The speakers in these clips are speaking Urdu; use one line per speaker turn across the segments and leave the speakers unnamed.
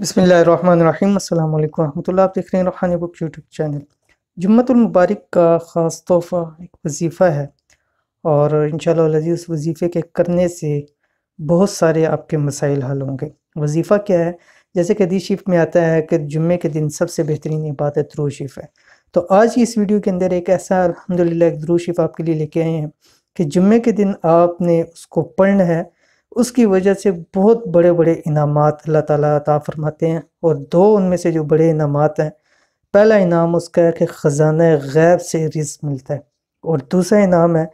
بسم اللہ الرحمن الرحیم۔ السلام علیکم ورحمۃ اللہ۔ آپ دیکھ رہے ہیں روحانی بک یوٹیوب چینل۔ جمعۃ المبارک کا خاص تحفہ ایک وظیفہ ہے، اور انشاءاللہ العزیز اس وظیفے کے کرنے سے بہت سارے آپ کے مسائل حل ہوں گے۔ وظیفہ کیا ہے؟ جیسے کہ حدیث شریف میں آتا ہے کہ جمعے کے دن سب سے بہترین عبادت درود شریف ہے۔ تو آج کی اس ویڈیو کے اندر ایک ایسا الحمدللہ ایک درود شریف آپ کے لیے لے کے آئے ہیں کہ جمعے کے دن آپ نے اس کو پڑھنا ہے، اس کی وجہ سے بہت بڑے بڑے انعامات اللہ تعالیٰ عطا فرماتے ہیں، اور دو ان میں سے جو بڑے انعامات ہیں، پہلا انعام اس کا ہے کہ خزانہ غیب سے رزق ملتا ہے، اور دوسرا انعام ہے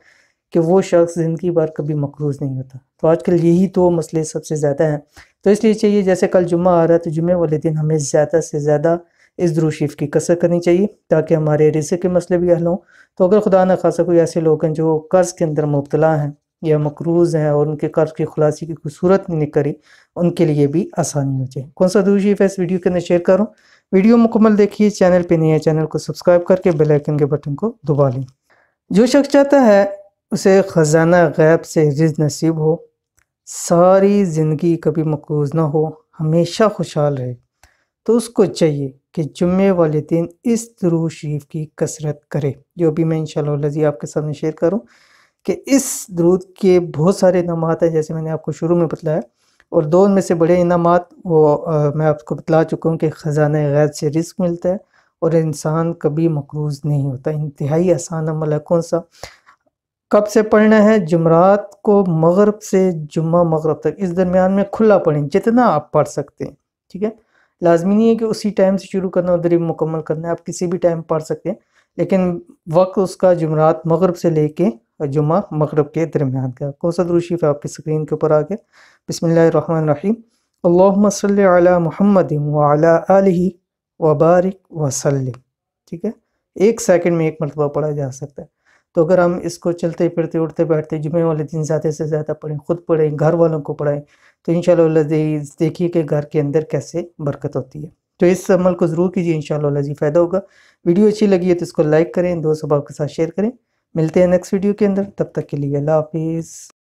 کہ وہ شخص زندگی بھر کبھی مقروض نہیں ہوتا۔ تو آج کل یہی دو مسئلے سب سے زیادہ ہیں، تو اس لیے چاہیے جیسے کل جمعہ آ رہا ہے تو جمعے والے دن ہمیں زیادہ سے زیادہ اس درود شریف کی کثرت کرنی چاہیے تاکہ ہمارے رزق کے مسئلے بھی حل ہوں۔ تو اگر خدا نہ خواستہ کوئی ایسے لوگ ہیں جو قرض کے اندر مبتلا ہیں یا مقروض ہیں اور ان کے قرض کی خلاصی کی کوئی صورت نہیں نکلی، ان کے لیے بھی آسانی ہو جائے۔ کون سا درود شریف ہے اس ویڈیو کے اندر شیئر کروں، ویڈیو مکمل دیکھیے، چینل پہ نہیں ہے چینل کو سبسکرائب کر کے بیل آئیکن کے بٹن کو دبا لیں۔ جو شخص چاہتا ہے اسے خزانہ غیب سے رزق نصیب ہو، ساری زندگی کبھی مقروض نہ ہو، ہمیشہ خوشحال رہے، تو اس کو چاہیے کہ جمعے والے دن اس درود شریف کی کثرت کرے، جو بھی میں انشاءاللہ العزیز آپ کے سامنے شیئر کروں کہ اس درود کے بہت سارے انعامات ہیں جیسے میں نے آپ کو شروع میں بتلایا، اور دو ان میں سے بڑے انعامات وہ میں آپ کو بتلا چکا ہوں کہ خزانہ غیب سے رزق ملتا ہے اور انسان کبھی مقروض نہیں ہوتا۔ انتہائی آسان عمل ہے۔ کون سا؟ کب سے پڑھنا ہے؟ جمعرات کو مغرب سے جمعہ مغرب تک، اس درمیان میں کھلا پڑھیں جتنا آپ پڑھ سکتے ہیں، ٹھیک ہے؟ لازمی نہیں ہے کہ اسی ٹائم سے شروع کرنا ادھر ہی مکمل کرنا ہے، آپ کسی بھی ٹائم پڑھ سکتے ہیں، لیکن وقت اس کا جمعرات مغرب سے لے کے جمعہ مغرب کے درمیان کا۔ کون سا درود شریف ہے آپ کی اسکرین کے اوپر آگے؟ بسم اللہ الرحمن الرحیم۔ اللہم صلی علی محمد وعلی آلہ وبارک وسلم، ٹھیک ہے؟ 1 سیکنڈ میں 1 مرتبہ پڑھا جا سکتا ہے۔ تو اگر ہم اس کو چلتے پھرتے اٹھتے بیٹھتے جمعے والے دن زیادہ سے زیادہ پڑھیں، خود پڑھیں، گھر والوں کو پڑھائیں، تو انشاءاللہ العزیز دیکھیے کہ گھر کے اندر کیسے برکت ہوتی ہے۔ تو اس عمل کو ضرور کیجیے، انشاءاللہ العزیز فائدہ ہوگا۔ ویڈیو اچھی لگی ہے تو اس کو لائک کریں، دوست احباب کے ساتھ شیئر کریں۔ ملتے ہیں نیکسٹ ویڈیو کے اندر، تب تک کے لیے اللہ حافظ۔